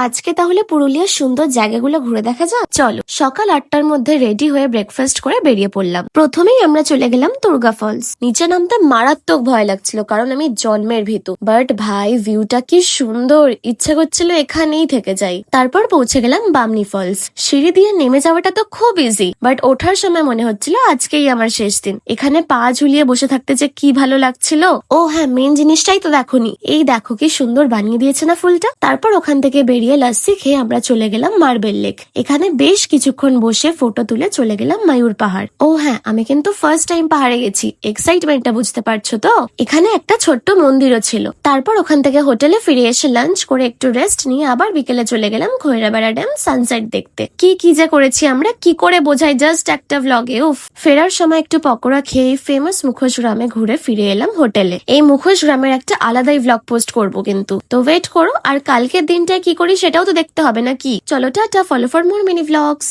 আজকে তাহলে পুরুলিয়ার সুন্দর জায়গাগুলো ঘুরে দেখা যাক। চলো, সকাল 8টার মধ্যে রেডি হয়ে ব্রেকফাস্ট করে বেরিয়ে পড়লাম। প্রথমেই আমরা চলে গেলাম দুর্গা ফলস। নিচে নামতে মারাত্মক ভয় লাগছিল, কারণ আমি জন্মের ভীতু। বাট ভাই, ভিউটা কি সুন্দর, ইচ্ছা করছিল এখানেই থেকে যাই। তারপর পৌঁছে গেলাম বামনি ফলস। সিঁড়ি দিয়ে নেমে যাওয়াটা তো খুব ইজি, বাট ওঠার সময় মনে হচ্ছিল আজকেই আমার শেষ দিন। এখানে পা ঝুলিয়ে বসে থাকতে যে কি ভালো লাগছিল। ও হ্যাঁ, মেন জিনিসটাই তো দেখোনি, এই দেখো কি সুন্দর বানিয়ে দিয়েছে না ফুলটা। তারপর ওখান থেকে বেরিয়ে লাস্সি খেয়ে আমরা চলে গেলাম মার্বেল লেক। এখানে বেশ কিছুক্ষণ বসে ফটো তুলে চলে গেলাম মায়ূর পাহাড়। ও হ্যাঁ, আমি কিন্তু ফার্স্ট টাইম পাহাড়ে গেছি, এক্সাইটমেন্টটা বুঝতে পারছো তো। এখানে একটা ছোট্ট মন্দিরও ছিল। তারপর ওখান থেকে হোটেলে ফিরে এসে লাঞ্চ করে একটু রেস্ট নিয়ে আবার বিকেলে চলে গেলাম খৈরাবেড়া ড্যাম সানসেট দেখতে। কি কি যে করেছি আমরা, কি করে বোঝাই জাস্ট একটা ভ্লগে। উফ, ফেরার সময় একটু পকোড়া খেয়ে ফেমাস মুখোশ গ্রামে ঘুরে ফিরে এলাম হোটেলে। এই মুখোশ গ্রামের একটা আলাদাই ভ্লগ পোস্ট করবো কিন্তু, তো ওয়েট করো। আর কালকের দিনটা কি করি সেটাও তো দেখতে হবে নাকি। চলো tata, follow for more mini vlogs.